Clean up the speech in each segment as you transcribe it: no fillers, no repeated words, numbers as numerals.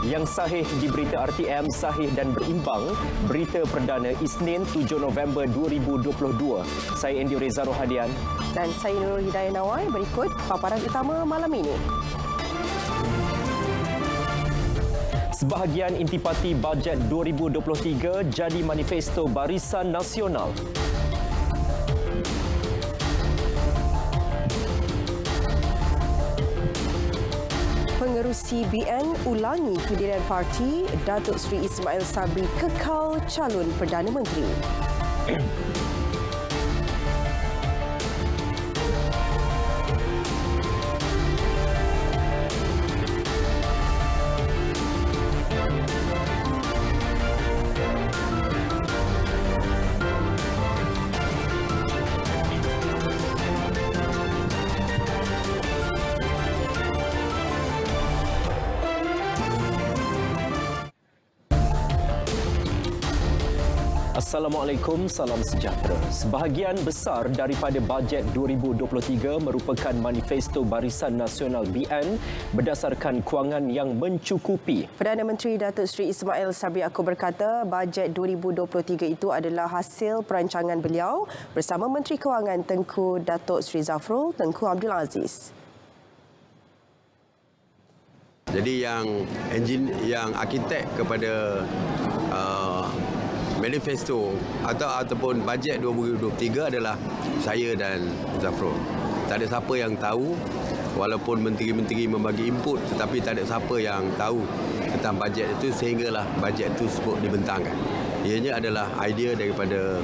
Yang sahih di berita RTM, sahih dan berimbang. Berita perdana Isnin 7 November 2022. Saya Andy Reza Rohadian. Dan saya Nurul Hidayah Nawai. Berikut paparan utama malam ini. Sebahagian intipati bajet 2023 jadi manifesto Barisan Nasional. Pengerusi BN ulangi pendirian parti, Datuk Seri Ismail Sabri kekal calon Perdana Menteri. Assalamualaikum, salam sejahtera. Sebahagian besar daripada bajet 2023 merupakan manifesto Barisan Nasional BN berdasarkan kewangan yang mencukupi. Perdana Menteri Datuk Seri Ismail Sabri Yaakob berkata bajet 2023 itu adalah hasil perancangan beliau bersama Menteri Kewangan Tengku Datuk Seri Zafrul Tengku Abdul Aziz. Jadi yang arkitek kepada manifesto ataupun bajet 2023 adalah saya dan Zafrul. Tak ada siapa yang tahu, walaupun menteri-menteri membagi input, tetapi tak ada siapa yang tahu tentang bajet itu sehinggalah bajet itu sebut dibentangkan. Ianya adalah idea daripada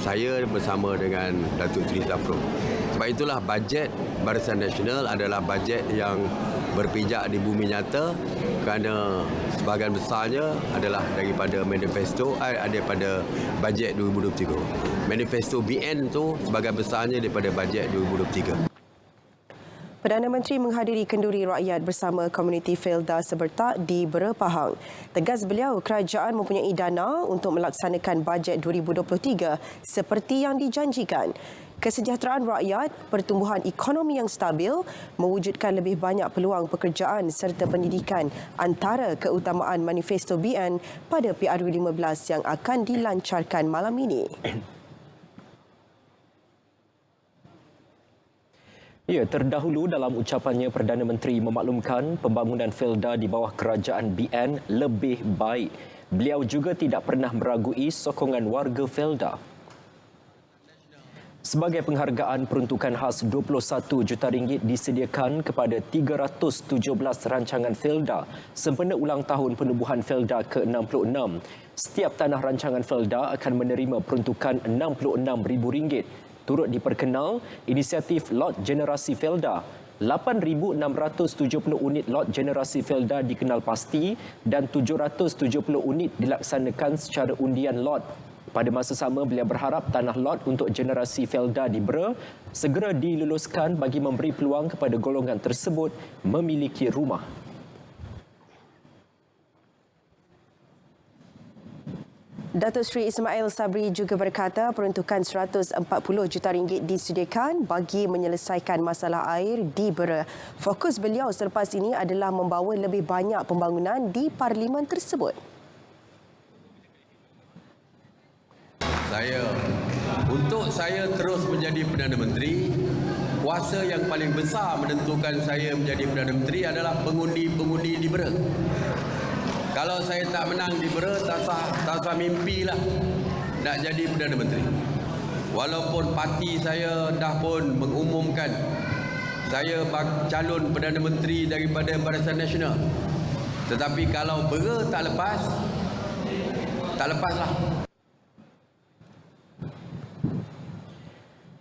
saya bersama dengan Datuk Seri Zafrul. Sebab itulah bajet Barisan Nasional adalah bajet yang berpijak di bumi nyata kerana sebahagian besarnya adalah daripada daripada bajet 2023. Manifesto BN tu sebahagian besarnya daripada bajet 2023. Perdana Menteri menghadiri kenduri rakyat bersama komuniti Felda Sebertak di Bera Pahang. Tegas beliau, kerajaan mempunyai dana untuk melaksanakan bajet 2023 seperti yang dijanjikan. Kesejahteraan rakyat, pertumbuhan ekonomi yang stabil, mewujudkan lebih banyak peluang pekerjaan serta pendidikan antara keutamaan manifesto BN pada PRU15 yang akan dilancarkan malam ini. Ya, terdahulu dalam ucapannya Perdana Menteri memaklumkan pembangunan Felda di bawah kerajaan BN lebih baik. Beliau juga tidak pernah meragui sokongan warga Felda. Sebagai penghargaan, peruntukan khas RM21 juta disediakan kepada 317 rancangan Felda sempena ulang tahun penubuhan Felda ke-66. Setiap tanah rancangan Felda akan menerima peruntukan RM66,000. Turut diperkenal inisiatif Lot Generasi Felda. 8,670 unit lot generasi Felda dikenal pasti dan 770 unit dilaksanakan secara undian lot. Pada masa sama, beliau berharap tanah lot untuk generasi Felda di Bera segera diluluskan bagi memberi peluang kepada golongan tersebut memiliki rumah. Datuk Seri Ismail Sabri juga berkata peruntukan RM140 juta disediakan bagi menyelesaikan masalah air di Bera. Fokus beliau selepas ini adalah membawa lebih banyak pembangunan di parlimen tersebut. Untuk saya terus menjadi Perdana Menteri, kuasa yang paling besar menentukan saya menjadi Perdana Menteri adalah pengundi-pengundi di Bera. Kalau saya tak menang di Bera, tak sah mimpilah nak jadi Perdana Menteri. Walaupun parti saya dah pun mengumumkan saya calon Perdana Menteri daripada Barisan Nasional. Tetapi kalau Bera tak lepaslah.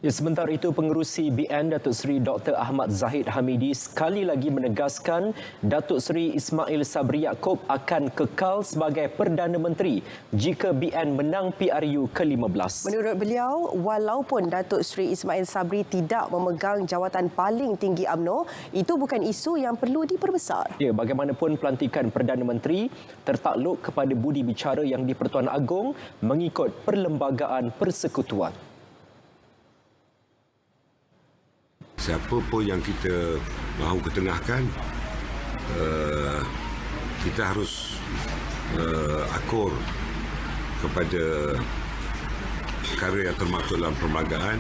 Ya, sementara itu, pengerusi BN Datuk Seri Dr. Ahmad Zahid Hamidi sekali lagi menegaskan Datuk Seri Ismail Sabri Yaakob akan kekal sebagai Perdana Menteri jika BN menang PRU ke-15. Menurut beliau, walaupun Datuk Seri Ismail Sabri tidak memegang jawatan paling tinggi UMNO, itu bukan isu yang perlu diperbesar. Ya, bagaimanapun pelantikan Perdana Menteri tertakluk kepada budi bicara yang di-Pertuan Agong mengikut Perlembagaan Persekutuan. Siapa pun yang kita mahu ketengahkan, kita harus akur kepada perkara yang termaktub dalam perlembagaan,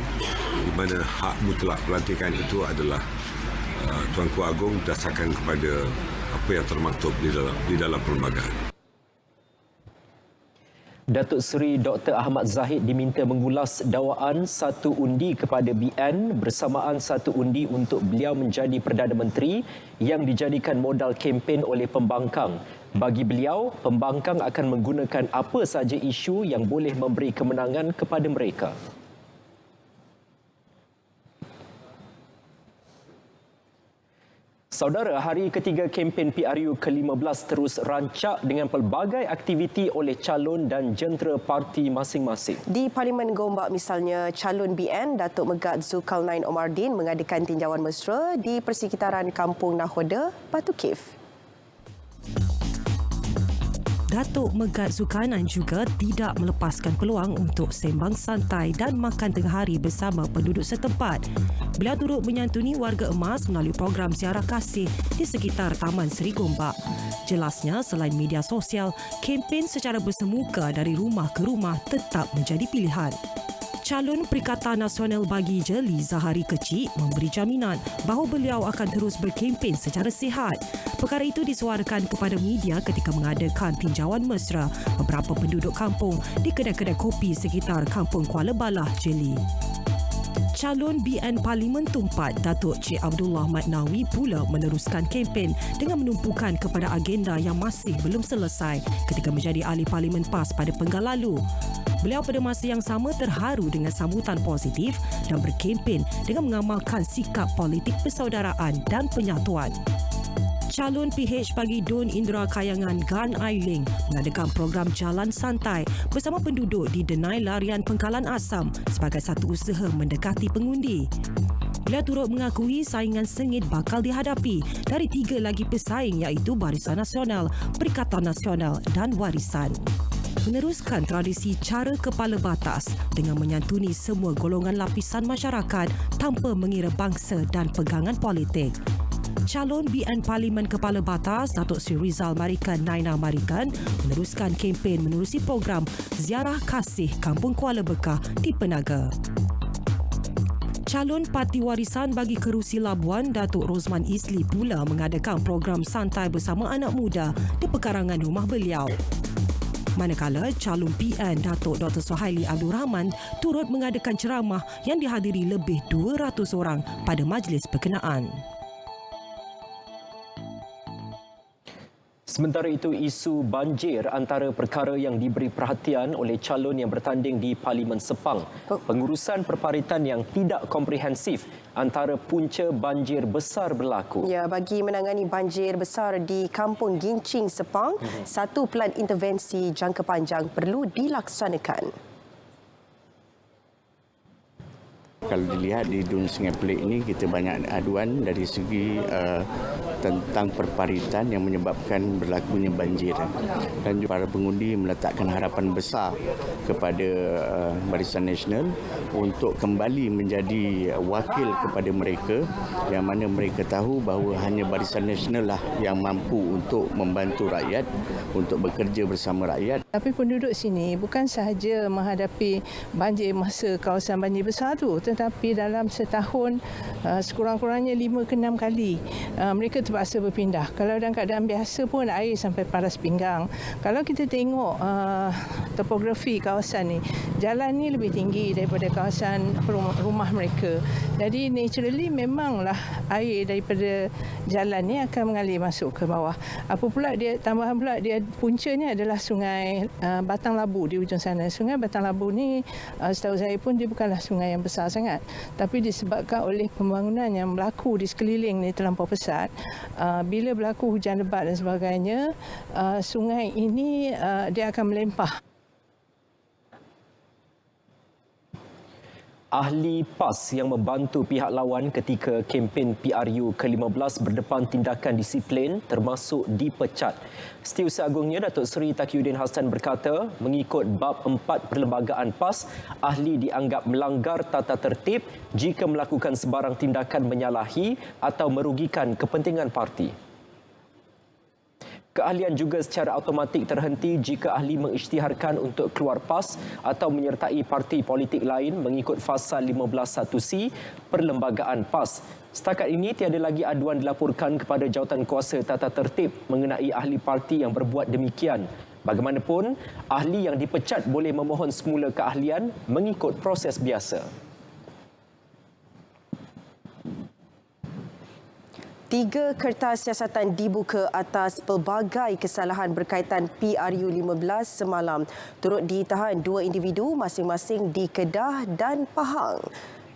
di mana hak mutlak pelantikan itu adalah Tuanku Agong berdasarkan kepada apa yang termaktub di dalam perlembagaan. Datuk Seri Dr. Ahmad Zahid diminta mengulas dakwaan satu undi kepada BN bersamaan satu undi untuk beliau menjadi Perdana Menteri yang dijadikan modal kempen oleh pembangkang. Bagi beliau, pembangkang akan menggunakan apa sahaja isu yang boleh memberi kemenangan kepada mereka. Saudara, hari ketiga kempen PRU ke-15 terus rancak dengan pelbagai aktiviti oleh calon dan jentera parti masing-masing. Di Parlimen Gombak misalnya, calon BN Datuk Megat Zulkarnain Omardin mengadakan tinjauan mesra di persekitaran Kampung Nakhoda, Batu Cave. Datuk Megat Zulkarnain juga tidak melepaskan peluang untuk sembang santai dan makan tengah hari bersama penduduk setempat. Beliau turut menyantuni warga emas melalui program ziarah kasih di sekitar Taman Seri Gombak. Jelasnya, selain media sosial, kempen secara bersemuka dari rumah ke rumah tetap menjadi pilihan. Calon Perikatan Nasional bagi Jeli Zahari Kecik memberi jaminan bahawa beliau akan terus berkempen secara sihat. Perkara itu disuarakan kepada media ketika mengadakan tinjauan mesra beberapa penduduk kampung di kedai-kedai kopi sekitar Kampung Kuala Balah, Jeli. Calon BN Parlimen Tumpat Datuk Cik Abdullah Matnawi pula meneruskan kempen dengan menumpukan kepada agenda yang masih belum selesai ketika menjadi ahli Parlimen PAS pada penggal lalu. Beliau pada masa yang sama terharu dengan sambutan positif dan berkempen dengan mengamalkan sikap politik persaudaraan dan penyatuan. Calon PH bagi Dun Indra Kayangan Gan Ailing mengadakan program jalan santai bersama penduduk di Denai Larian Pengkalan Asam sebagai satu usaha mendekati pengundi. Beliau turut mengakui saingan sengit bakal dihadapi dari 3 lagi pesaing iaitu Barisan Nasional, Perikatan Nasional dan Warisan. Meneruskan tradisi cara kepala batas dengan menyantuni semua golongan lapisan masyarakat tanpa mengira bangsa dan pegangan politik. Calon BN Parlimen Kepala Batas Datuk Seri Rizal Marikan Naina Marikan meneruskan kempen menerusi program ziarah kasih Kampung Kuala Bekah di Penaga. Calon Parti Warisan bagi Kerusi Labuan Datuk Rosman Isli pula mengadakan program santai bersama anak muda di pekarangan rumah beliau. Manakala calon PN Datuk Dr. Suhaili Abdul Rahman turut mengadakan ceramah yang dihadiri lebih 200 orang pada majlis berkenaan. Sementara itu, isu banjir antara perkara yang diberi perhatian oleh calon yang bertanding di Parlimen Sepang. Pengurusan perparitan yang tidak komprehensif antara punca banjir besar berlaku. Ya, bagi menangani banjir besar di Kampung Gincing, Sepang, satu pelan intervensi jangka panjang perlu dilaksanakan. Kalau dilihat di Dun Sungai Pelik ini, kita banyak aduan dari segi tentang perparitan yang menyebabkan berlakunya banjir. Dan juga para pengundi meletakkan harapan besar kepada Barisan Nasional untuk kembali menjadi wakil kepada mereka, yang mana mereka tahu bahawa hanya Barisan Nasional lah yang mampu untuk membantu rakyat, untuk bekerja bersama rakyat. Tapi penduduk sini bukan sahaja menghadapi banjir masa kawasan banjir besar tu, tetapi dalam setahun sekurang-kurangnya 5 ke 6 kali mereka terpaksa berpindah. Kalau dalam keadaan biasa pun air sampai paras pinggang. Kalau kita tengok topografi kawasan ni, jalan ni lebih tinggi daripada kawasan rumah mereka. Jadi naturally memanglah air daripada jalan ni akan mengalir masuk ke bawah. Apa pula dia, tambahan pula dia puncanya adalah sungai Batang Labu di ujung sana. Sungai Batang Labu ni setahu saya pun dia bukanlah sungai yang besar sangat, tapi disebabkan oleh pembangunan yang berlaku di sekeliling ni terlampau pesat, bila berlaku hujan lebat dan sebagainya, sungai ini dia akan melempah. Ahli PAS yang membantu pihak lawan ketika kempen PRU ke-15 berdepan tindakan disiplin termasuk dipecat. Setiausaha Agungnya Datuk Seri Taqiyuddin Hassan berkata, mengikut bab 4 Perlembagaan PAS, ahli dianggap melanggar tata tertib jika melakukan sebarang tindakan menyalahi atau merugikan kepentingan parti. Keahlian juga secara automatik terhenti jika ahli mengisytiharkan untuk keluar PAS atau menyertai parti politik lain mengikut fasa 15(1)C Perlembagaan PAS. Setakat ini, tiada lagi aduan dilaporkan kepada jawatan kuasa tata tertib mengenai ahli parti yang berbuat demikian. Bagaimanapun, ahli yang dipecat boleh memohon semula keahlian mengikut proses biasa. 3 kertas siasatan dibuka atas pelbagai kesalahan berkaitan PRU15 semalam. Turut ditahan 2 individu masing-masing di Kedah dan Pahang.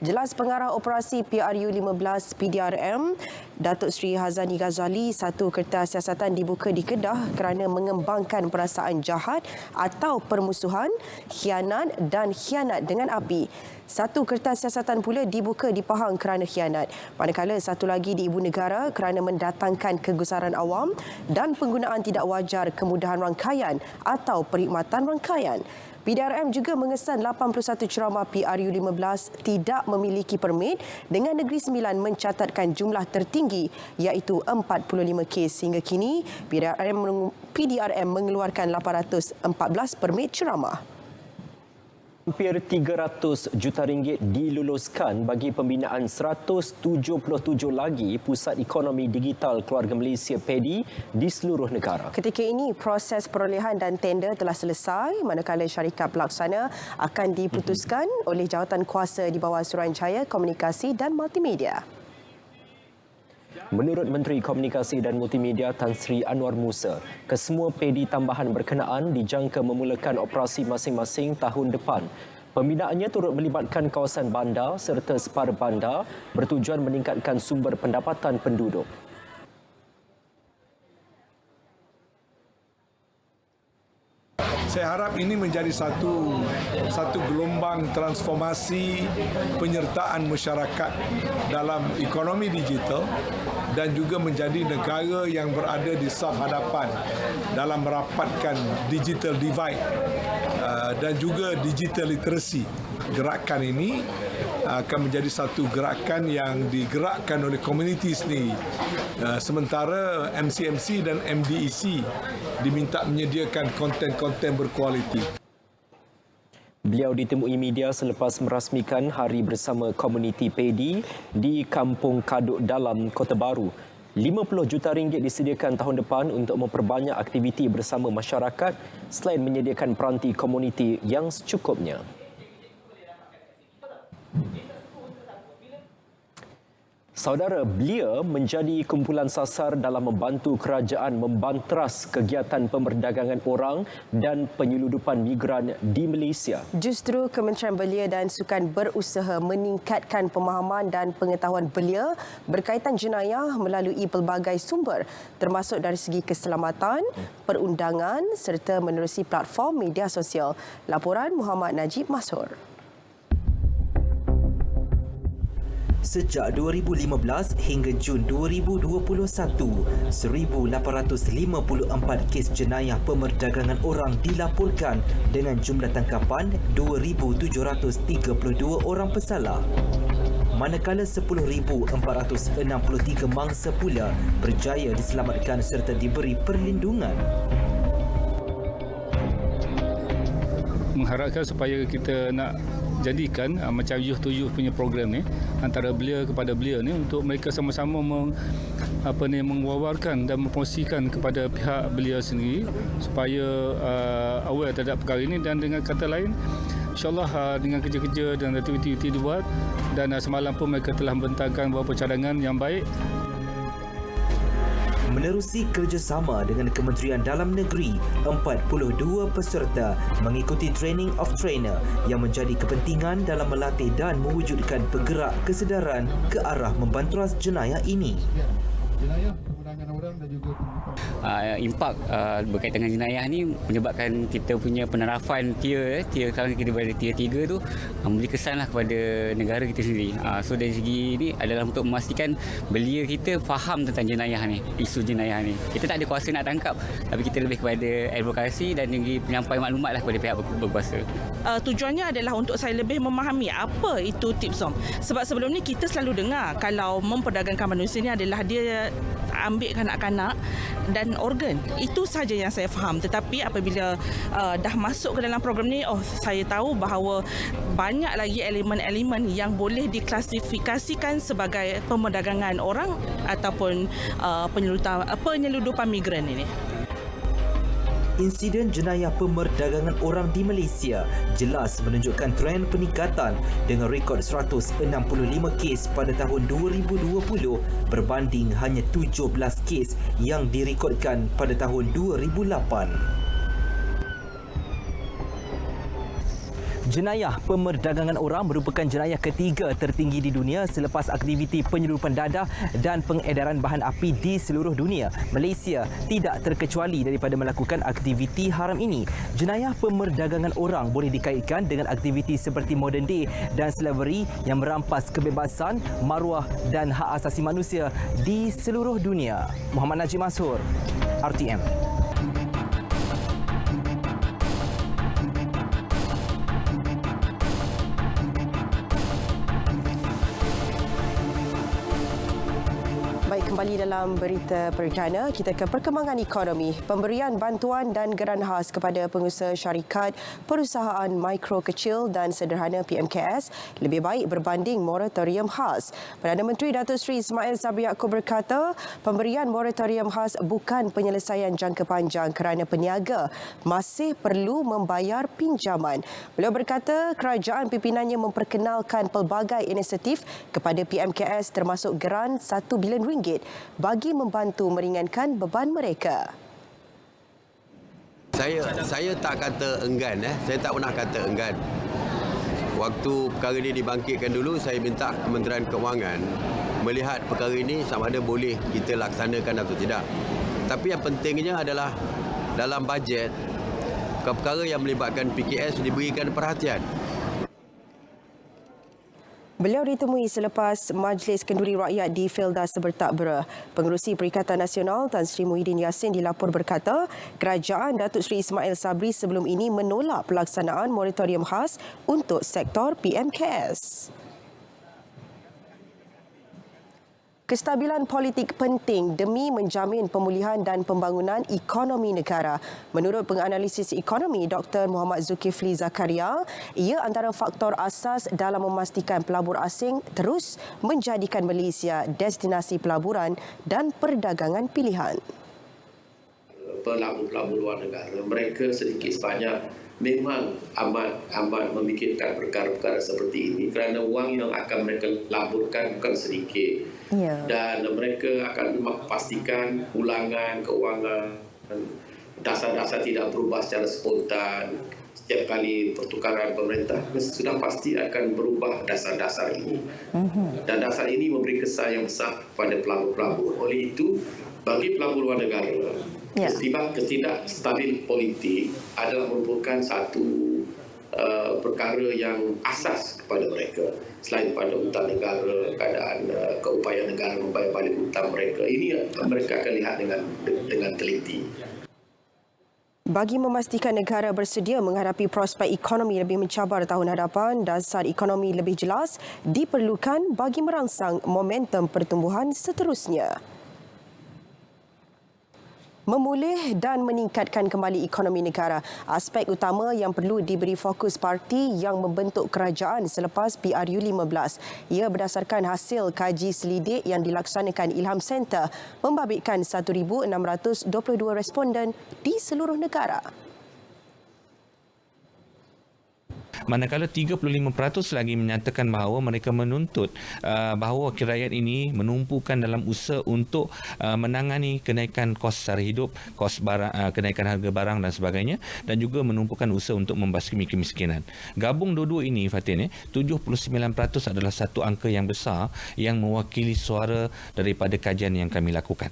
Jelas Pengarah Operasi PRU15 PDRM, Datuk Seri Hazani Ghazali, 1 kertas siasatan dibuka di Kedah kerana mengembangkan perasaan jahat atau permusuhan, khianat dan khianat dengan api. 1 kertas siasatan pula dibuka di Pahang kerana khianat. Manakala 1 lagi di Ibu Negara kerana mendatangkan kegusaran awam dan penggunaan tidak wajar kemudahan rangkaian atau perkhidmatan rangkaian. PDRM juga mengesan 81 ceramah PRU15 tidak memiliki permit dengan Negeri Sembilan mencatatkan jumlah tertinggi iaitu 45 kes. Hingga kini, PDRM mengeluarkan 814 permit ceramah. Hampir 300 juta ringgit diluluskan bagi pembinaan 177 lagi pusat ekonomi digital keluarga Malaysia PEDI di seluruh negara. Ketika ini, proses perolehan dan tender telah selesai manakala syarikat pelaksana akan diputuskan oleh jawatan kuasa di bawah Suruhanjaya Komunikasi dan Multimedia. Menurut Menteri Komunikasi dan Multimedia Tan Sri Anwar Musa, kesemua PEDI tambahan berkenaan dijangka memulakan operasi masing-masing tahun depan. Pembinaannya turut melibatkan kawasan bandar serta separa bandar bertujuan meningkatkan sumber pendapatan penduduk. Saya harap ini menjadi satu gelombang transformasi penyertaan masyarakat dalam ekonomi digital dan juga menjadi negara yang berada di saf hadapan dalam merapatkan digital divide dan juga digital literacy. Gerakan ini akan menjadi satu gerakan yang digerakkan oleh komuniti sendiri. Sementara MCMC dan MDEC diminta menyediakan konten-konten berkualiti. Beliau ditemui media selepas merasmikan Hari Bersama Komuniti PEDI di Kampung Kaduk Dalam, Kota Baru. 50 juta ringgit disediakan tahun depan untuk memperbanyak aktiviti bersama masyarakat selain menyediakan peranti komuniti yang secukupnya. Saudara, belia menjadi kumpulan sasar dalam membantu kerajaan membantras kegiatan pemerdagangan orang dan penyeludupan migran di Malaysia. Justru Kementerian Belia dan Sukan berusaha meningkatkan pemahaman dan pengetahuan belia berkaitan jenayah melalui pelbagai sumber termasuk dari segi keselamatan, perundangan serta menerusi platform media sosial. Laporan Muhammad Najib Masur. Sejak 2015 hingga Jun 2021, 1,854 kes jenayah pemerdagangan orang dilaporkan dengan jumlah tangkapan 2,732 orang pesalah. Manakala 10,463 mangsa pula berjaya diselamatkan serta diberi perlindungan. Mengharapkan supaya kita nak jadikan macam tujuh punya program ni antara belia kepada belia ni untuk mereka sama-sama mengewawarkan dan mempromosikan kepada pihak belia sendiri supaya aware terhadap perkara ini. Dan dengan kata lain, insyaAllah dengan kerja-kerja dan aktiviti dibuat dan semalam pun mereka telah membentangkan beberapa cadangan yang baik. Menerusi kerjasama dengan Kementerian Dalam Negeri, 42 peserta mengikuti training of trainer yang menjadi kepentingan dalam melatih dan mewujudkan penggerak kesedaran ke arah membantras jenayah ini. Impak berkaitan dengan jenayah ni menyebabkan kita punya penerapan tier kalau kita berada tier 3 tu memberi kesanlah kepada negara kita sendiri. So dari segi ni adalah untuk memastikan belia kita faham tentang jenayah ni, isu jenayah ni. Kita tak ada kuasa nak tangkap, tapi kita lebih kepada advokasi dan penyampaian maklumatlah kepada pihak berkuasa. Tujuannya adalah untuk saya lebih memahami apa itu tipsom. Sebab sebelum ni kita selalu dengar kalau memperdagangkan manusia ni adalah dia ambil kanak-kanak dan organ. Itu saja yang saya faham. Tetapi apabila dah masuk ke dalam program ni, saya tahu bahawa banyak lagi elemen-elemen yang boleh diklasifikasikan sebagai pemerdagangan orang ataupun penyeludupan migran ini. Insiden jenayah pemerdagangan orang di Malaysia jelas menunjukkan trend peningkatan dengan rekod 165 kes pada tahun 2020 berbanding hanya 17 kes yang direkodkan pada tahun 2008. Jenayah pemerdagangan orang merupakan jenayah ketiga tertinggi di dunia selepas aktiviti penyeludupan dadah dan pengedaran bahan api di seluruh dunia. Malaysia tidak terkecuali daripada melakukan aktiviti haram ini. Jenayah pemerdagangan orang boleh dikaitkan dengan aktiviti seperti modern day dan slavery yang merampas kebebasan, maruah dan hak asasi manusia di seluruh dunia. Muhammad Najib Mashur, RTM. Baik, kembali dalam berita perdana, kita ke perkembangan ekonomi. Pemberian bantuan dan geran khas kepada pengusaha syarikat perusahaan mikro kecil dan sederhana PMKS lebih baik berbanding moratorium khas. Perdana Menteri Datuk Seri Ismail Sabri Yaakob berkata, pemberian moratorium khas bukan penyelesaian jangka panjang kerana peniaga masih perlu membayar pinjaman. Beliau berkata, kerajaan pimpinannya memperkenalkan pelbagai inisiatif kepada PMKS termasuk geran RM1 bilion bagi membantu meringankan beban mereka. Saya tak kata enggan, saya tak pernah kata enggan. Waktu perkara ini dibangkitkan dulu, saya minta Kementerian Keuangan melihat perkara ini sama ada boleh kita laksanakan atau tidak. Tapi yang pentingnya adalah dalam bajet, perkara yang melibatkan PKS diberikan perhatian. Beliau ditemui selepas Majlis Kenduri Rakyat di Felda Sebertak-Bera. Pengerusi Perikatan Nasional Tan Sri Muhyiddin Yassin dilapor berkata, kerajaan Datuk Seri Ismail Sabri sebelum ini menolak pelaksanaan moratorium khas untuk sektor PMKS. Kestabilan politik penting demi menjamin pemulihan dan pembangunan ekonomi negara. Menurut penganalisis ekonomi Dr. Muhammad Zulkifli Zakaria, ia antara faktor asas dalam memastikan pelabur asing terus menjadikan Malaysia destinasi pelaburan dan perdagangan pilihan. Pelabur-pelabur luar negara, mereka sedikit sebanyak memang amat memikirkan perkara-perkara seperti ini kerana wang yang akan mereka laburkan bukan sedikit. Dan mereka akan memastikan ulangan keuangan, dasar-dasar tidak berubah secara spontan. Setiap kali pertukaran pemerintah sudah pasti akan berubah dasar-dasar ini. Dan dasar ini memberi kesan yang besar kepada pelabur-pelabur. Oleh itu, bagi pelabur luar negara, ketidakstabil politik adalah merupakan satu perkara yang asas kepada mereka. Selain pada hutang negara, keadaan keupayaan negara membayar balik hutang mereka, ini mereka akan lihat dengan teliti. Bagi memastikan negara bersedia menghadapi prospek ekonomi lebih mencabar tahun hadapan, dasar ekonomi lebih jelas diperlukan bagi merangsang momentum pertumbuhan seterusnya. Memulih dan meningkatkan kembali ekonomi negara, aspek utama yang perlu diberi fokus parti yang membentuk kerajaan selepas PRU 15. Ia berdasarkan hasil kaji selidik yang dilaksanakan Ilham Center membabitkan 1,622 responden di seluruh negara. Manakala 35% lagi menyatakan bahawa mereka menuntut bahawa rakyat ini menumpukan dalam usaha untuk menangani kenaikan kos sara hidup, kos barang, kenaikan harga barang dan sebagainya, dan juga menumpukan usaha untuk membasmi kemiskinan. Gabung dua-dua ini, Fatin, 79% adalah satu angka yang besar yang mewakili suara daripada kajian yang kami lakukan.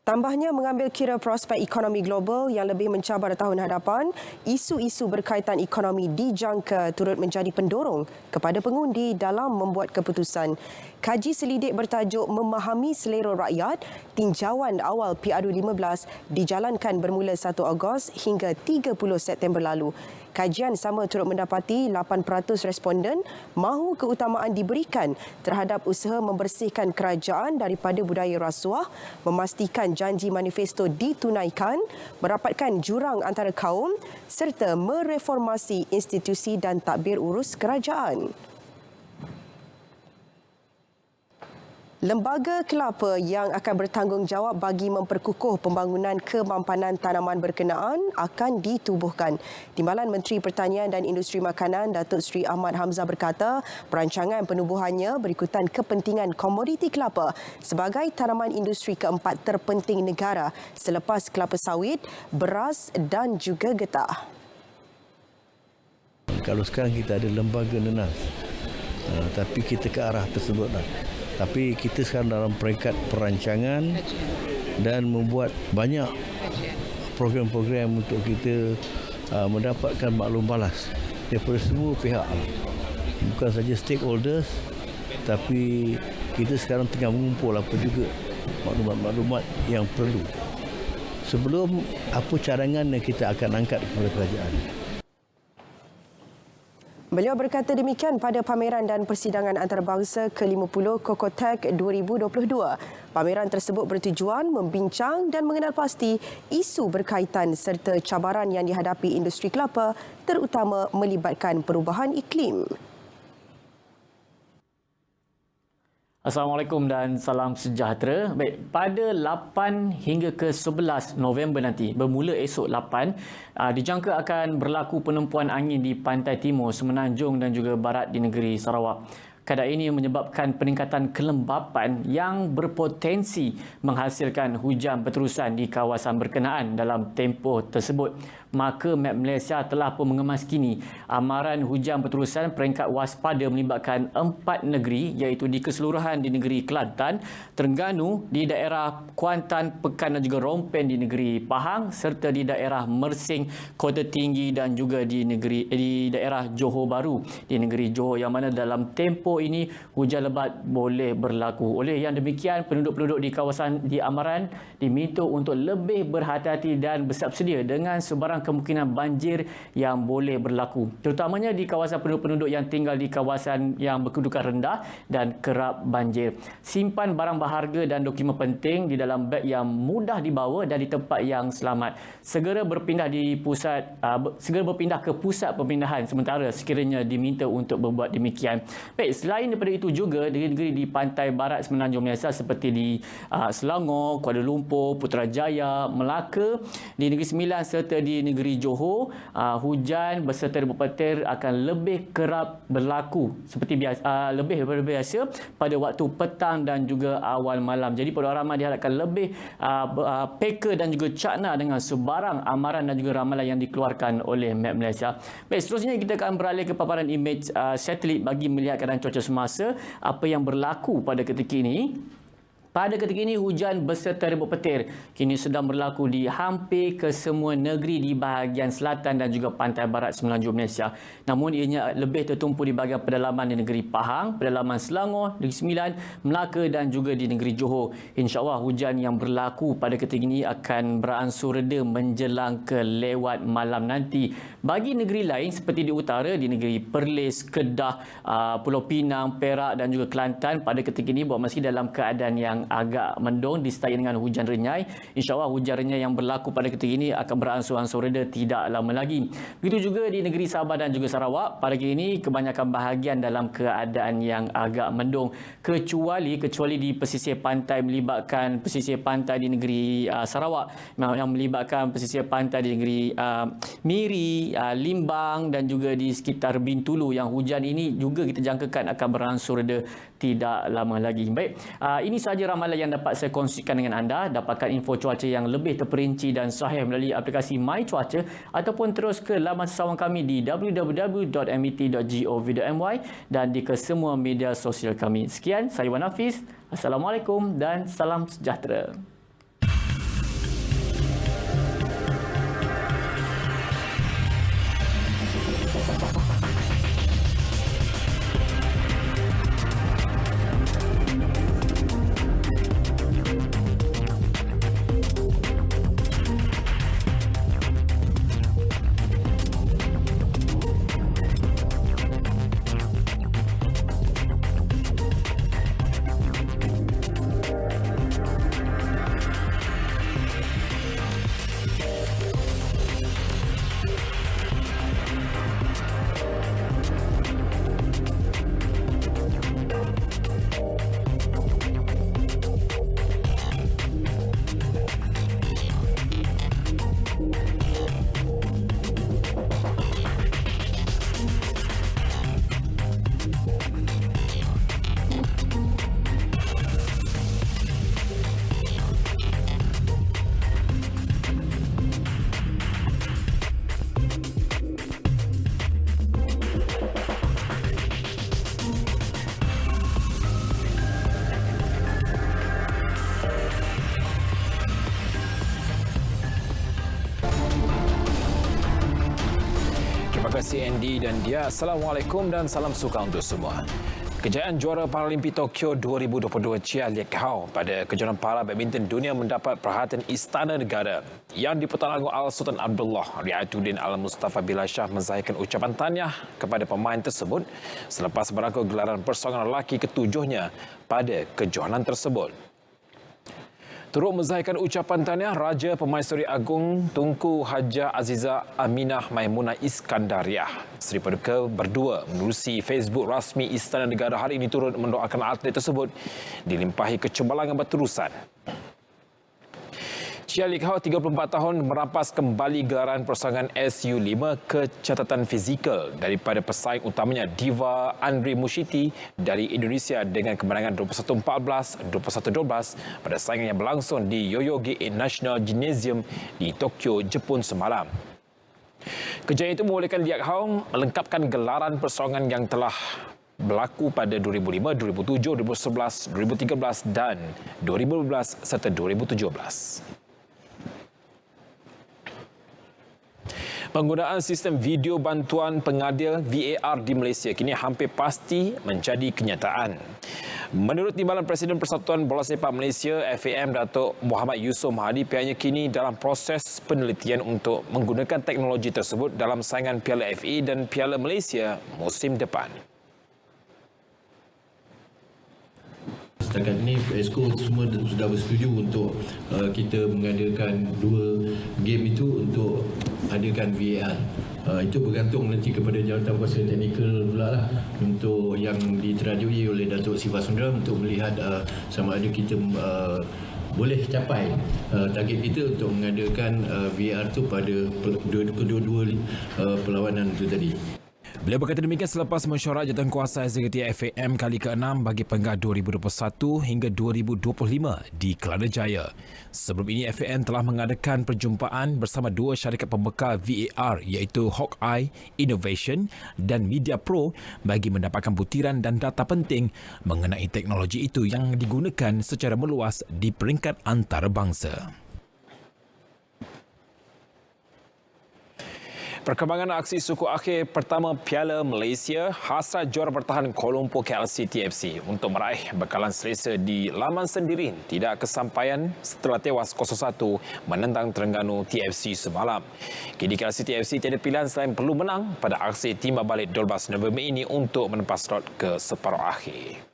Tambahnya mengambil kira prospek ekonomi global yang lebih mencabar tahun hadapan, isu-isu berkaitan ekonomi dijangka turut menjadi pendorong kepada pengundi dalam membuat keputusan. Kaji selidik bertajuk Memahami Selera Rakyat, tinjauan awal PRU15 dijalankan bermula 1 Ogos hingga 30 September lalu. Kajian sama turut mendapati 8% responden mahu keutamaan diberikan terhadap usaha membersihkan kerajaan daripada budaya rasuah, memastikan janji manifesto ditunaikan, merapatkan jurang antara kaum serta mereformasi institusi dan tadbir urus kerajaan. Lembaga kelapa yang akan bertanggungjawab bagi memperkukuh pembangunan kemampanan tanaman berkenaan akan ditubuhkan. Timbalan Menteri Pertanian dan Industri Makanan Datuk Seri Ahmad Hamzah berkata, perancangan penubuhannya berikutan kepentingan komoditi kelapa sebagai tanaman industri keempat terpenting negara selepas kelapa sawit, beras dan juga getah. Kalau sekarang kita ada lembaga nenas, tapi kita ke arah tersebutlah. Tapi kita sekarang dalam peringkat perancangan dan membuat banyak program-program untuk kita mendapatkan maklum balas daripada semua pihak. Bukan saja stakeholders, tapi kita sekarang tengah mengumpul apa juga maklumat-maklumat yang perlu. Sebelum apa cadangan yang kita akan angkat kepada kerajaan. Beliau berkata demikian pada pameran dan persidangan antarabangsa ke-50 Kokotech 2022. Pameran tersebut bertujuan membincang dan mengenal pasti isu berkaitan serta cabaran yang dihadapi industri kelapa, terutama melibatkan perubahan iklim. Assalamualaikum dan salam sejahtera. Baik, pada 8 hingga ke 11 November nanti, bermula esok 8, dijangka akan berlaku penempuan angin di pantai timur, semenanjung dan juga barat di negeri Sarawak. Keadaan ini menyebabkan peningkatan kelembapan yang berpotensi menghasilkan hujan berterusan di kawasan berkenaan dalam tempoh tersebut. Maka Met Malaysia telah pun mengemaskini amaran hujan berterusan peringkat waspada melibatkan 4 negeri, iaitu di keseluruhan di negeri Kelantan, Terengganu, di daerah Kuantan, Pekan dan juga Rompen di negeri Pahang serta di daerah Mersing, Kota Tinggi dan juga di daerah Johor Bahru di negeri Johor, yang mana dalam tempoh ini hujan lebat boleh berlaku. Oleh yang demikian, penduduk-penduduk di kawasan di amaran diminta untuk lebih berhati-hati dan bersiap sedia dengan sebarang kemungkinan banjir yang boleh berlaku, terutamanya di kawasan penduduk-penduduk yang tinggal di kawasan yang berkedudukan rendah dan kerap banjir. Simpan barang berharga dan dokumen penting di dalam beg yang mudah dibawa dan di tempat yang selamat. Segera berpindah ke pusat pemindahan sementara sekiranya diminta untuk berbuat demikian. Baik, selain daripada itu juga negeri-negeri di pantai barat semenanjung Malaysia seperti di Selangor, Kuala Lumpur, Putrajaya, Melaka, di Negeri Sembilan serta di negeri Johor, hujan beserta debu petir akan lebih kerap berlaku seperti biasa, lebih daripada biasa pada waktu petang dan juga awal malam. Jadi para ramai diharapkan lebih peka dan juga cakna dengan sebarang amaran dan juga ramalan yang dikeluarkan oleh Met Malaysia. Baik, seterusnya kita akan beralih ke paparan imej satelit bagi melihat keadaan cuaca semasa apa yang berlaku pada ketika ini. Pada ketika ini, hujan beserta debu petir kini sedang berlaku di hampir ke semua negeri di bahagian selatan dan juga pantai barat semenanjung Malaysia. Namun ianya lebih tertumpu di bahagian pedalaman di negeri Pahang, pedalaman Selangor, Negeri Sembilan, Melaka dan juga di negeri Johor. InsyaAllah hujan yang berlaku pada ketika ini akan beransur reda menjelang ke lewat malam nanti. Bagi negeri lain seperti di utara, di negeri Perlis, Kedah, Pulau Pinang, Perak dan juga Kelantan, pada ketika ini masih dalam keadaan yang agak mendung disertai dengan hujan renyai. InsyaAllah hujan renyai yang berlaku pada ketika ini akan beransur-ansur reda tidak lama lagi. Begitu juga di negeri Sabah dan juga Sarawak, pada kali ini kebanyakan bahagian dalam keadaan yang agak mendung, kecuali di pesisir pantai melibatkan pesisir pantai di negeri Sarawak, yang melibatkan pesisir pantai di negeri Miri, Limbang dan juga di sekitar Bintulu, yang hujan ini juga kita jangkakan akan beransur reda tidak lama lagi. Baik, ini sahaja ramalan yang dapat saya kongsikan dengan anda. Dapatkan info cuaca yang lebih terperinci dan sahih melalui aplikasi My Cuaca ataupun terus ke laman sesawang kami di www.met.gov.my dan di kesemua media sosial kami. Sekian, saya Wan Hafiz. Assalamualaikum dan salam sejahtera. kasih Andy dan dia. Assalamualaikum dan salam suka untuk semua. Kejayaan juara Paralimpi Tokyo 2022 Chia Liek Hao pada kejuaraan para badminton dunia mendapat perhatian Istana Negara. Yang di-Pertuan Agong Al-Sultan Abdullah Riayatuddin Al-Mustafa Bilal Shah menzahirkan ucapan tahniah kepada pemain tersebut selepas merangkul gelaran persaingan lelaki ketujuhnya pada kejohanan tersebut. Turut menzahirkan ucapan tahniah Raja Pemaisuri Agong Tunku Hajah Azizah Aminah Maimunah Iskandariah. Seri Paduka berdua menerusi Facebook rasmi Istana Negara hari ini turut mendoakan atlet tersebut dilimpahi kecemerlangan berterusan. Chia Liek Hao 34 tahun merampas kembali gelaran persaingan SU5 ke catatan fizikal daripada pesaing utamanya Diva Andri Mushiti dari Indonesia dengan kemenangan 21-14, 21-12 pada saingan yang berlangsung di Yoyogi National Gymnasium di Tokyo, Jepun semalam. Kejayaan itu membolehkan Liek Hao melengkapkan gelaran persaingan yang telah berlaku pada 2005, 2007, 2011, 2013 dan 2012 serta 2017. Penggunaan sistem video bantuan pengadil VAR di Malaysia kini hampir pasti menjadi kenyataan. Menurut Timbalan Presiden Persatuan Bola Sepak Malaysia FAM Datuk Muhammad Yusof Mahdi, pihaknya kini dalam proses penelitian untuk menggunakan teknologi tersebut dalam saingan Piala FA dan Piala Malaysia musim depan. Setakat ini Exco semua sudah bersetuju untuk kita mengadakan 2 game itu untuk adakan VAR. Itu bergantung nanti kepada jawatan kuasa teknikal pula lah untuk yang diterajui oleh Datuk Siva Sundaram untuk melihat sama ada kita boleh capai target kita untuk mengadakan VAR tu pada kedua-dua perlawanan itu tadi. Beliau berkata demikian selepas mesyuarat jawatankuasa eksekutif FAM kali ke-6 bagi Penggah 2021 hingga 2025 di Kelana Jaya. Sebelum ini FAM telah mengadakan perjumpaan bersama 2 syarikat pembekal VAR iaitu Hawkeye Innovation dan Media Pro bagi mendapatkan butiran dan data penting mengenai teknologi itu yang digunakan secara meluas di peringkat antarabangsa. Perkembangan aksi suku akhir pertama Piala Malaysia, hasrat juara bertahan Kuala Lumpur KLC TFC untuk meraih bekalan selesa di laman sendiri tidak kesampaian setelah tewas 0-1 menentang Terengganu TFC semalam. Kini KLC TFC tiada pilihan selain perlu menang pada aksi timba balik 12 November ini untuk menempah slot ke separuh akhir.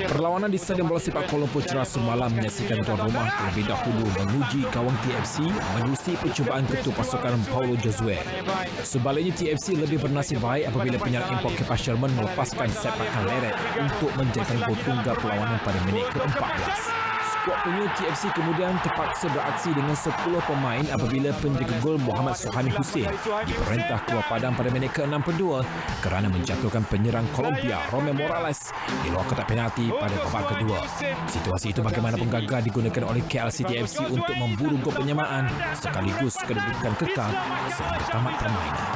Perlawanan di Stadium Bola Sepak Kuala Lumpur Ceras semalam menyaksikan tuan rumah terlebih dahulu menguji gawang TFC menerusi percubaan ketua pasukan Paulo Josue. Sebaliknya TFC lebih bernasib baik apabila penyerang import Kepa Sherman melepaskan sepakan leret untuk menjadikan gol tunggal perlawanan pada minit ke-14. Skuad penyul TFC kemudian terpaksa beraksi dengan 10 pemain apabila penjaga gol Muhammad Suhani Hussein diperintah keluar padang pada minit ke-62 kerana menjatuhkan penyerang Colombia Romel Morales di luar kotak penalti pada babak kedua. Situasi itu bagaimana penggagal digunakan oleh KLC TFC untuk memburu gol penyamaan sekaligus kedudukan kekal sehingga tamat permainan.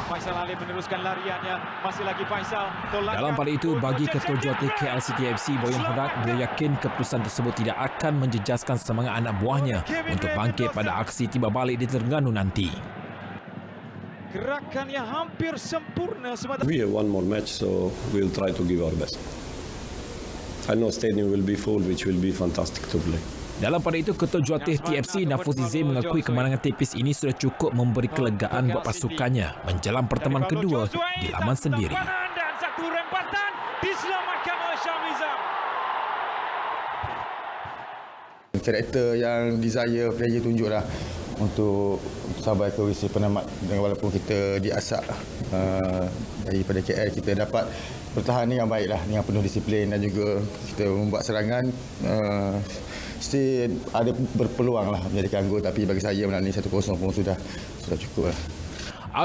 Faisal Ali meneruskan lariannya, masih lagi Faisal. Dalam pada itu, bagi ketua jurulatih KLC TFC Boyan Hodak, beliau yakin keputusan tersebut tidak akan menjejaskan semangat anak buahnya untuk bangkit pada aksi tiba balik di Terengganu nanti. Gerakan yang hampir sempurna semata. We have one more match, so we'll try to give our best. I know stadium will be full, which will be fantastic to play. Dalam pada itu, ketua jurulatih TFC Nafuzi Zain mengakui kemenangan tipis ini sudah cukup memberi kelegaan buat pasukannya menjelang pertemuan kedua di laman sendiri. Dan satu rempatan diselamatkan oleh Syamizam. Karakter yang desire player tunjuklah untuk sabar ke WC penamat, walaupun kita diasak daripada KL, kita dapat bertahan dengan baiklah, dengan penuh disiplin dan juga kita membuat serangan still ada berpeluang lah menjadikan gol, tapi bagi saya menang ni 1-0 pun sudah cukup lah.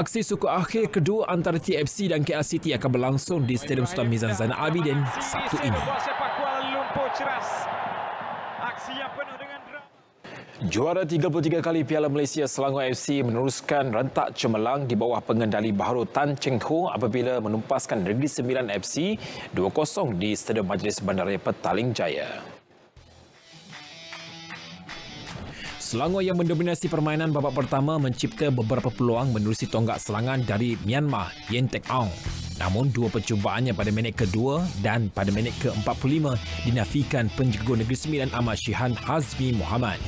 Aksi suku akhir kedua antara TFC dan KLCT akan berlangsung di Stadium Sultan Mizan Zainal Abidin Sabtu ini. Juara 33 kali Piala Malaysia Selangor FC meneruskan rentak cemerlang di bawah pengendali baharu Tan Cheng Ho apabila menumpaskan Negeri Sembilan FC 2-0 di Stadium Majlis Bandaraya Petaling Jaya. Selangor yang mendominasi permainan babak pertama mencipta beberapa peluang menerusi tonggak serangan dari Myanmar, Yen Tek Aung. Namun dua percubaannya pada minit kedua dan pada minit ke-45 dinafikan penjaga Negeri Sembilan Ahmad Shihan Hazmi Muhammad.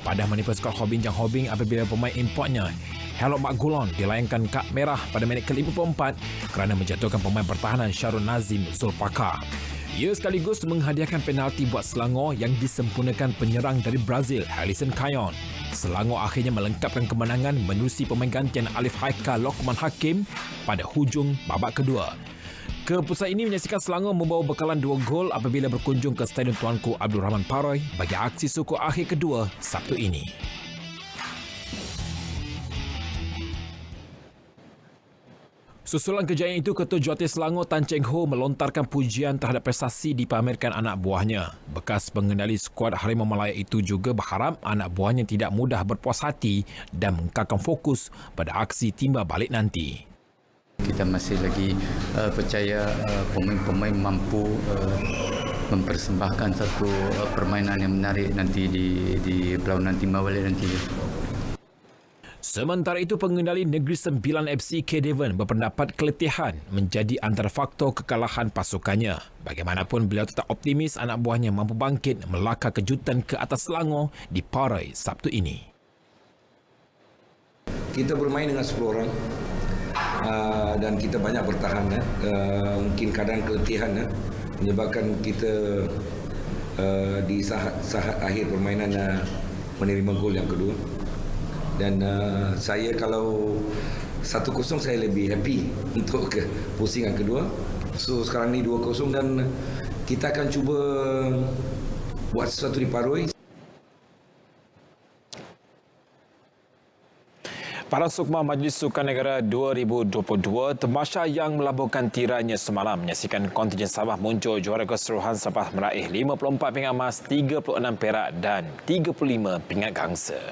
Pada menipis skor Hobin Jang Hobin apabila pemain importnya Helok Makgulon dilayangkan kad merah pada minit ke-54 kerana menjatuhkan pemain pertahanan Syarul Nazim Zulfaqar. Ia sekaligus menghadiahkan penalti buat Selangor yang disempurnakan penyerang dari Brazil, Alisson Cayon. Selangor akhirnya melengkapkan kemenangan menerusi pemain gantian Alif Haikal Lokman Hakim pada hujung babak kedua. Keputusan ini menyaksikan Selangor membawa bekalan 2 gol apabila berkunjung ke Stadium Tuanku Abdul Rahman Paroi bagi aksi suku akhir kedua Sabtu ini. Susulan kejayaan itu, Ketua Jurulatih Selangor Tan Cheng Ho melontarkan pujian terhadap prestasi dipamerkan anak buahnya. Bekas pengendali skuad Harimau Malaya itu juga berharap anak buahnya tidak mudah berpuas hati dan mengekalkan fokus pada aksi timba balik nanti. Kita masih lagi percaya pemain-pemain mampu mempersembahkan satu permainan yang menarik nanti di perlawanan timba balik nanti. Sementara itu, pengendali Negeri Sembilan FC K. Devon berpendapat keletihan menjadi antara faktor kekalahan pasukannya. Bagaimanapun, beliau tetap optimis anak buahnya mampu bangkit melakar kejutan ke atas Selangor di Paroi Sabtu ini. Kita bermain dengan 10 orang dan kita banyak bertahan. Mungkin kadang keletihan menyebabkan kita di saat akhir permainan menerima gol yang kedua. Dan saya kalau 1-0 saya lebih happy untuk pusingan kedua. So sekarang ni 2-0 dan kita akan cuba buat sesuatu di Paroi. Para Sukma Majlis Sukan Negara 2022, temasya yang melabuhkan tirainya semalam menyaksikan kontingen Sabah muncul juara keseluruhan selepas meraih 54 pingat emas, 36 perak dan 35 pingat gangsa.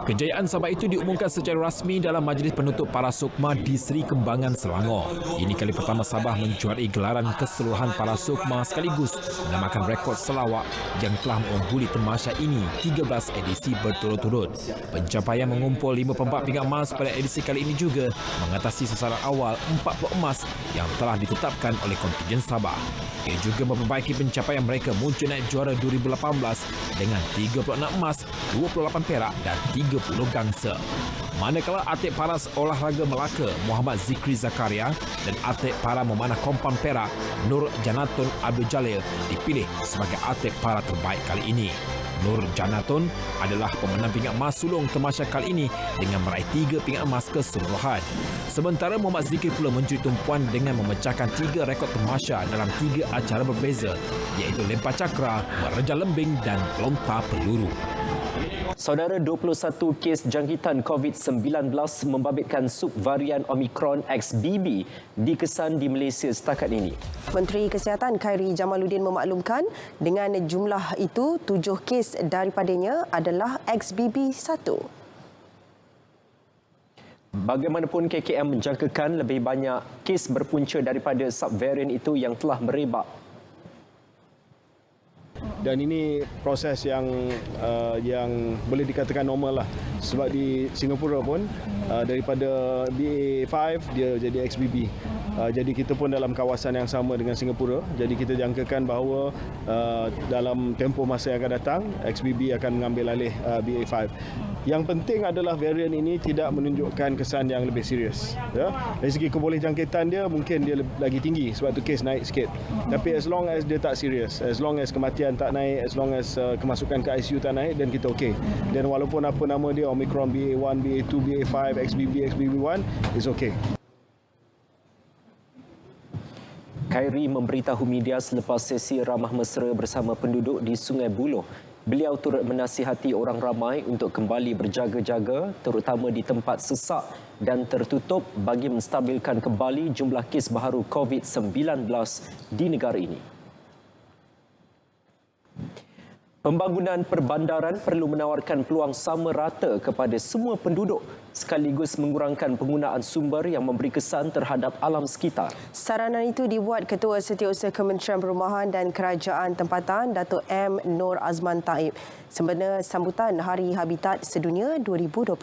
Kejayaan Sabah itu diumumkan secara rasmi dalam majlis penutup para Sukma di Seri Kembangan Selangor. Ini kali pertama Sabah menjuarai gelaran keseluruhan para Sukma sekaligus menamakan rekod selawak yang telah mengungguli temasya ini 13 edisi berturut-turut. Pencapaian mengumpul 54 pingat emas pada edisi kali ini juga mengatasi sasaran awal 40 emas yang telah ditetapkan oleh kontingen Sabah. Ia juga memperbaiki pencapaian mereka muncul naik juara 2018 dengan 36 emas, 28 perak dan 30 gangsa. Manakala atlet paras olahraga Melaka Muhammad Zikri Zakaria dan atlet para memanah kompan perak Nur Janatun Abdul Jalil dipilih sebagai atlet para terbaik kali ini. Nur Janatun adalah pemenang pingat emas sulung temasya kali ini dengan meraih 3 pingat emas keseluruhan. Sementara Muhammad Zikri pula mencuri tumpuan dengan memecahkan 3 rekod temasya dalam 3 acara berbeza, iaitu lempar cakra, mereja lembing dan lontar peluru. Saudara, 21 kes jangkitan COVID-19 membabitkan subvarian Omicron XBB dikesan di Malaysia setakat ini. Menteri Kesihatan Khairi Jamaluddin memaklumkan dengan jumlah itu 7 kes daripadanya adalah XBB1. Bagaimanapun, KKM menjangkakan lebih banyak kes berpunca daripada subvarian itu yang telah merebak. Dan ini proses yang boleh dikatakan normal lah, sebab di Singapura pun daripada BA5 dia jadi XBB. Jadi kita pun dalam kawasan yang sama dengan Singapura. Jadi kita jangkakan bahawa dalam tempoh masa yang akan datang XBB akan mengambil alih BA5. Yang penting adalah varian ini tidak menunjukkan kesan yang lebih serius. Ya. Dari segi kebolehjangkitan dia mungkin dia lagi tinggi sebab tu kes naik sikit. Tapi as long as dia tak serius, as long as kematian tak naik, as long as kemasukan ke ICU tak naik, dan kita okey. Dan walaupun apa nama dia Omicron BA1, BA2, BA5, XBB, XBB1 is okey. Khairi memberitahu media selepas sesi ramah mesra bersama penduduk di Sungai Buloh. Beliau turut menasihati orang ramai untuk kembali berjaga-jaga, terutama di tempat sesak dan tertutup bagi menstabilkan kembali jumlah kes baharu COVID-19 di negara ini. Pembangunan perbandaran perlu menawarkan peluang sama rata kepada semua penduduk sekaligus mengurangkan penggunaan sumber yang memberi kesan terhadap alam sekitar. Saranan itu dibuat Ketua Setiausaha Kementerian Perumahan dan Kerajaan Tempatan Datuk M. Nur Azman Taib sempena sambutan Hari Habitat Sedunia 2022.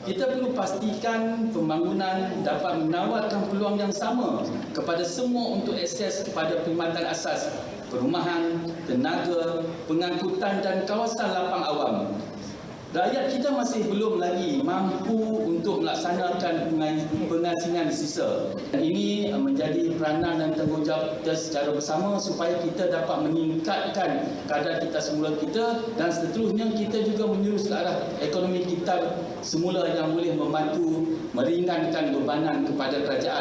Kita perlu pastikan pembangunan dapat menawarkan peluang yang sama kepada semua untuk akses kepada perkhidmatan asas, perumahan, tenaga, pengangkutan dan kawasan lapang awam. Rakyat kita masih belum lagi mampu untuk melaksanakan pengasingan sisa. Ini menjadi peranan dan tanggungjawab kita secara bersama supaya kita dapat meningkatkan kadar kita semula kita dan seterusnya kita juga menyurus ke arah ekonomi kita semula yang boleh membantu meringankan bebanan kepada kerajaan.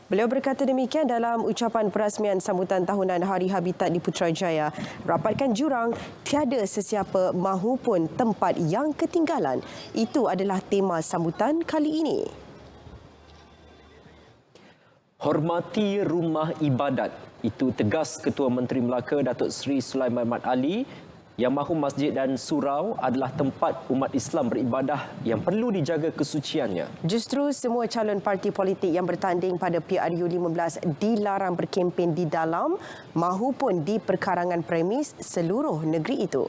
Beliau berkata demikian dalam ucapan perasmian sambutan tahunan Hari Habitat di Putrajaya. Rapatkan jurang, tiada sesiapa mahupun tempat yang ketinggalan. Itu adalah tema sambutan kali ini. Hormati rumah ibadat. Itu tegas Ketua Menteri Melaka Datuk Seri Sulaiman Mat Ali yang mahu masjid dan surau adalah tempat umat Islam beribadah yang perlu dijaga kesuciannya. Justru semua calon parti politik yang bertanding pada PRU 15 dilarang berkempen di dalam mahupun di perkarangan premis seluruh negeri itu.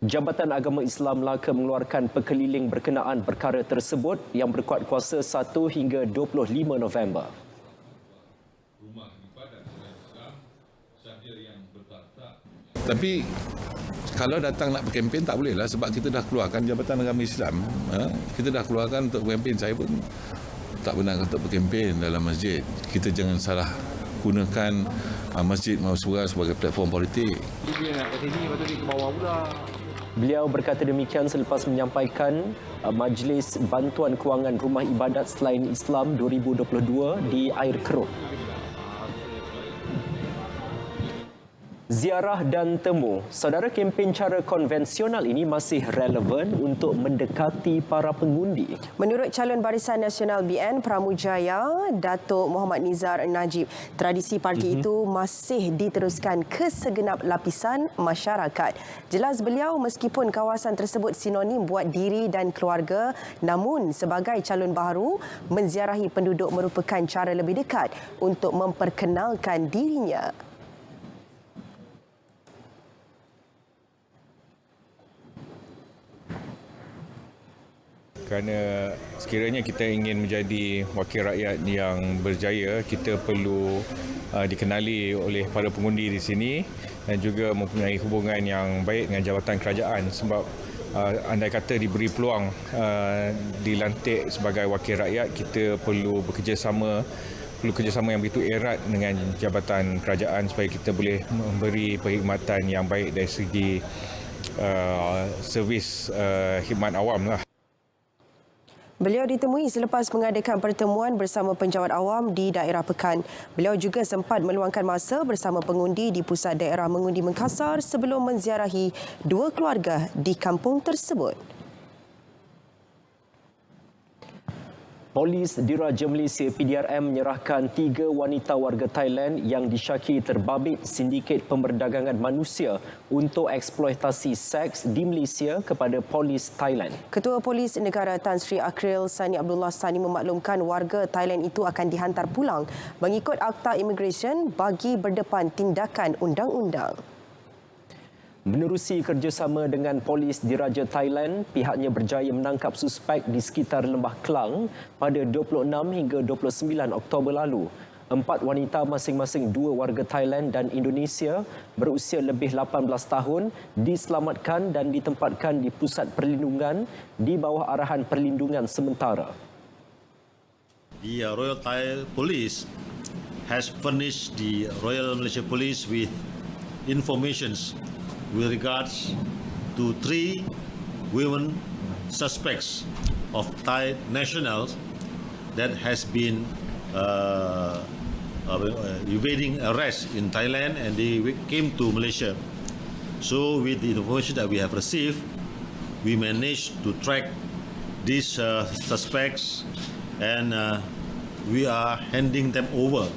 Jabatan Agama Islam Melaka mengeluarkan pekeliling berkenaan perkara tersebut yang berkuat kuasa 1 hingga 25 November. Tapi kalau datang nak berkempen tak boleh lah sebab kita dah keluarkan Jabatan Agama Islam. Kita dah keluarkan untuk berkempen. Saya pun tak benar untuk berkempen dalam masjid. Kita jangan salah gunakan masjid Mausura sebagai platform politik. Beliau berkata demikian selepas menyampaikan Majlis Bantuan Kewangan Rumah Ibadat Selain Islam 2022 di Air Keruh. Ziarah dan temu. Saudara, kempen cara konvensional ini masih relevan untuk mendekati para pengundi. Menurut calon Barisan Nasional BN Pramujaya, Datuk Muhammad Nizar Najib, tradisi parti itu masih diteruskan ke segenap lapisan masyarakat. Jelas beliau, meskipun kawasan tersebut sinonim buat diri dan keluarga, namun sebagai calon baharu, menziarahi penduduk merupakan cara lebih dekat untuk memperkenalkan dirinya. Kerana sekiranya kita ingin menjadi wakil rakyat yang berjaya, kita perlu dikenali oleh para pengundi di sini dan juga mempunyai hubungan yang baik dengan jabatan kerajaan sebab andai kata diberi peluang dilantik sebagai wakil rakyat, kita perlu kerjasama yang begitu erat dengan jabatan kerajaan supaya kita boleh memberi perkhidmatan yang baik dari segi servis khidmat awam lah. Beliau ditemui selepas mengadakan pertemuan bersama penjawat awam di daerah Pekan. Beliau juga sempat meluangkan masa bersama pengundi di pusat daerah mengundi Mengkasar sebelum menziarahi dua keluarga di kampung tersebut. Polis Diraja Malaysia PDRM menyerahkan 3 wanita warga Thailand yang disyaki terbabit sindiket pemberdagangan manusia untuk eksploitasi seks di Malaysia kepada polis Thailand. Ketua Polis Negara Tan Sri Akril Sani Abdullah Sani memaklumkan warga Thailand itu akan dihantar pulang mengikut Akta Immigration bagi berdepan tindakan undang-undang. Menerusi kerjasama dengan polis Diraja Thailand, pihaknya berjaya menangkap suspek di sekitar Lembah Klang pada 26 hingga 29 Oktober lalu. 4 wanita masing-masing 2 warga Thailand dan Indonesia berusia lebih 18 tahun diselamatkan dan ditempatkan di pusat perlindungan di bawah arahan perlindungan sementara. The Royal Thai Police has furnished the Royal Malaysia Police with informations with regards to 3 women suspects of Thai nationals that has been evading arrest in Thailand and they came to Malaysia. So with the information that we have received, we managed to track these suspects and we are handing them over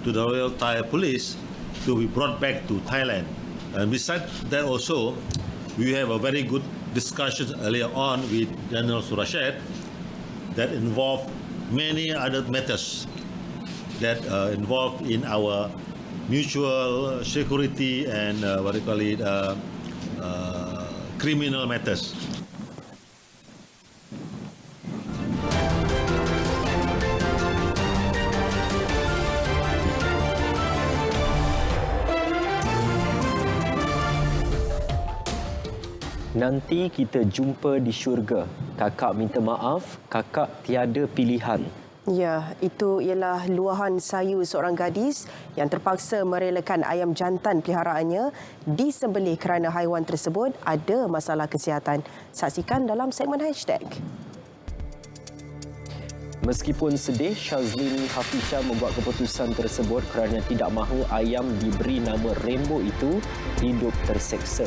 to the Royal Thai Police to be brought back to Thailand. And besides that also, we have a very good discussion earlier on with General Surashet that involved many other matters that involved in our mutual security and criminal matters. Nanti kita jumpa di syurga. Kakak minta maaf, kakak tiada pilihan. Ya, itu ialah luahan sayu seorang gadis yang terpaksa merelakan ayam jantan peliharaannya disembelih kerana haiwan tersebut ada masalah kesihatan. Saksikan dalam segmen hashtag. Meskipun sedih, Shazlin Hafisha membuat keputusan tersebut kerana tidak mahu ayam diberi nama Rainbow itu hidup terseksa.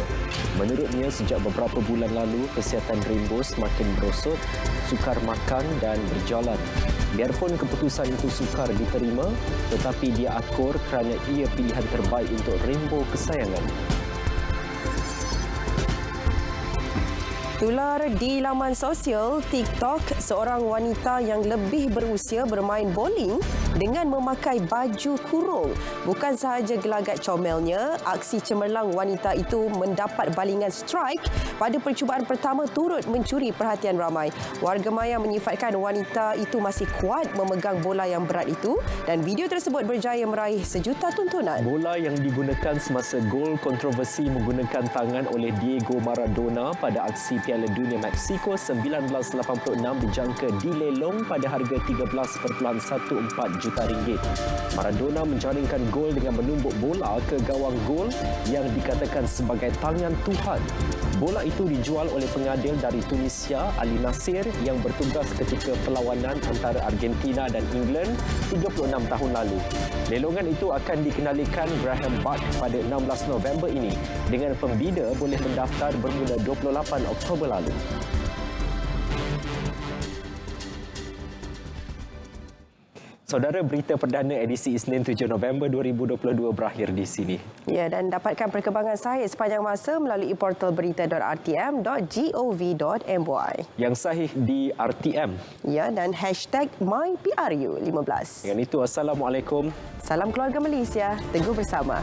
Menurutnya, sejak beberapa bulan lalu, kesihatan Rainbow semakin berosot, sukar makan dan berjalan. Biarpun keputusan itu sukar diterima, tetapi dia akur kerana ia pilihan terbaik untuk Rainbow kesayangan. Tular di laman sosial TikTok, seorang wanita yang lebih berusia bermain bowling dengan memakai baju kurung. Bukan sahaja gelagat comelnya, aksi cemerlang wanita itu mendapat balingan strike pada percubaan pertama turut mencuri perhatian ramai. Warga maya menyifatkan wanita itu masih kuat memegang bola yang berat itu dan video tersebut berjaya meraih sejuta tontonan. Bola yang digunakan semasa gol kontroversi menggunakan tangan oleh Diego Maradona pada aksi Piala Dunia Mexico 1986 dijangka dilelong pada harga 13.14 juta ringgit. Maradona menjaringkan gol dengan menumbuk bola ke gawang gol yang dikatakan sebagai tangan Tuhan. Bola itu dijual oleh pengadil dari Tunisia, Ali Nasir, yang bertugas ketika perlawanan antara Argentina dan England 36 tahun lalu. Lelongan itu akan dikenalikan Graham Butt pada 16 November ini dengan pembina boleh mendaftar bermula 28 Oktober lalu. Saudara, berita perdana edisi Isnin 7 November 2022 berakhir di sini. Ya, dan dapatkan perkembangan sahih sepanjang masa melalui portal berita.rtm.gov.my. Yang sahih di RTM. Ya, dan hashtag MyPRU15. Dengan itu, Assalamualaikum. Salam keluarga Malaysia. Teguh bersama.